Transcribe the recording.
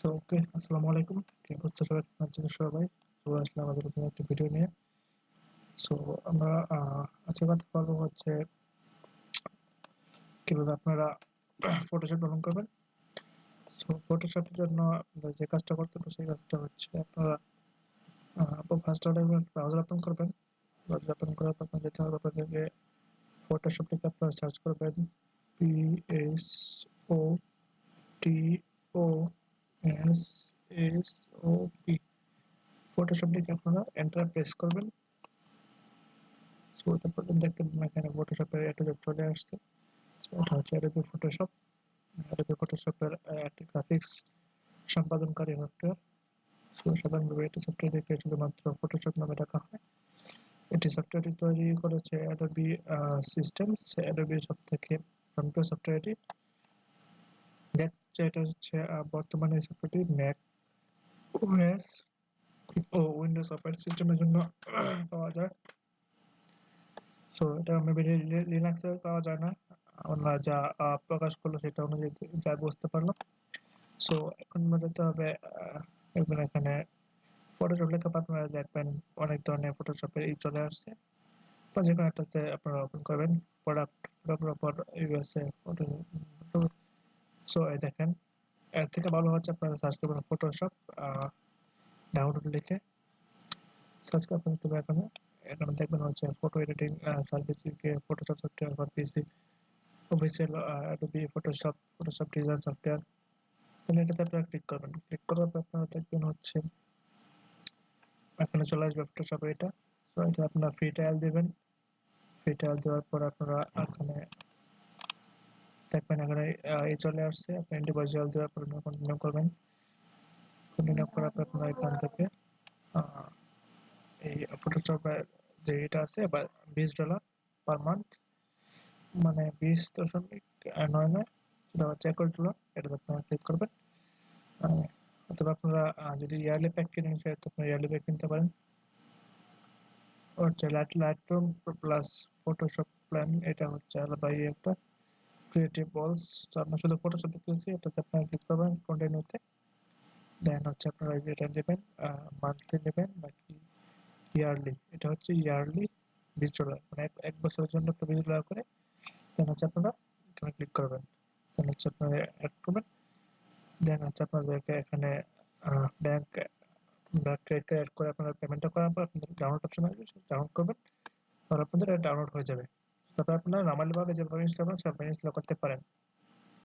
তো ওকে, আসসালামু আলাইকুম। কি করছো সবাই? আছেন সবাই? চলে আসলাম আমাদের নতুন একটা ভিডিও নিয়ে। সো আমরা আজকে কথা বলবো হচ্ছে কিভাবে আপনারা ফটোশপ ডাউনলোড করবেন। সো ফটোশপের জন্য আপনারা যে কাজটা করতে হবে সেই কাজটা হচ্ছে আপনারা ফার্স্ট ব্রাউজার ওপেন করবেন। ব্রাউজার ওপেন করার পর আপনার যেতে হবে আপনাদেরকে ফটোশপ লিখে আপনারা সার্চ করবেন PSOTOSSOP ফটোশপ লিখে আপনারা এন্টার প্রেস করবেন। সো তারপর দেখতে পাবেন এখানে ফটোশপের এটা চলে আসছে। এটা হচ্ছে অ্যাডোবি ফটোশপ। অ্যাডোবি ফটোশপের একটি গ্রাফিক্স সম্পাদনকারী সফটওয়্যার। সো সাধারণভাবে এটি সফটওয়্যারটিকে শুধুমাত্র ফটোশপ নামে ডাকা হয়। এটি সফটওয়্যারটি তৈরি করেছে অ্যাডোবি সিস্টেমস। অ্যাডোবি সব থেকে জনপ্রিয় সফটওয়্যার এটি। এটা হচ্ছে বর্তমানে সফটওয়্যারটি ম্যাক ওএস ও উইন্ডোজ অপারেটিং সিস্টেমের জন্য পাওয়া যায়। সো এটা মেবি লিনাক্সে পাওয়া যায় না। আমরা যা প্রকাশ করলো সেটা অনুযায়ী যা বুঝতে পারলাম। সো এখন যেতে হবে এখানে ফটোশপ লেখা আপনারা দেখবেন অনেক ধরনের ফটোশপের এই চলে আসছে। বা যে কোনো একটাতে আপনারা ওপেন করবেন প্রোডাক্ট ফটোর ইউএসএ ফটো। সো এই দেখেন এর থেকে ভালো হচ্ছে আপনারা সার্চ করবেন ফটোশপ ডাউনলোড লিখে সার্চ করবেন। তবে এখানে দেখবেন হচ্ছে photo editing service UK Photoshop software for PC official Adobe Photoshop design software. তাহলে এটাতে আপনারা ক্লিক করবেন। ক্লিক করার পর আপনারা দেখবেন হচ্ছে এখানে চলে আসবে ফটোশপে এটা। সো এটা আপনারা ফ্রি ট্রায়াল দিবেন। ফ্রি ট্রায়াল দেওয়ার পর আপনারা এখানে দেখবেন এখানে এই চলে আসছে। আপনি ইন্ডিভিজুয়াল দেওয়ার পর কন্টিনিউ করবেন। কন্টিনিউ করার পর আপনারা এখান থেকে এই ফটোশপের যে এটা আছে বা $20 পার মান্থ, মানে 20.99 সেটা হচ্ছে $21। এটাতে আপনারা ক্লিক করবেন। অথবা আপনারা যদি ইয়ারলি প্যাক কিনেন সেক্ষেত্রে আপনারা ইয়ারলি প্যাক কিনতে পারেন। হচ্ছে লাইটরুম প্লাস ফটোশপ প্ল্যান, এটা হচ্ছে আলাদা একটা ক্রিয়েটিভ বলস। তো আপনার শুধু ফটোশপ দেখতেছি, এটাতে আপনারা ক্লিক করবেন কন্টিনিউতে। দেন হচ্ছে আপনারা যেটা দেবেন মান্থলি নেবেন নাকি ইয়ারলি। এটা হচ্ছে ইয়ারলি $20, মানে এক বছরের জন্য তো $20 করে। দেন হচ্ছে আপনারা এখানে ক্লিক করবেন। দেন হচ্ছে আপনারা অ্যাড করবেন। দেন হচ্ছে আপনাদেরকে এখানে ব্যাংক ক্রেডিট কার্ড অ্যাড করে আপনারা পেমেন্টটা করার পর আপনাদের ডাউনলোড অপশন আসবে, ডাউনলোড করবেন আর আপনাদের ডাউনলোড হয়ে যাবে। তারপর আপনারা নরমালি ভাবে যেভাবে ইনস্টল করেন সেভাবে ইনস্টল করতে পারেন।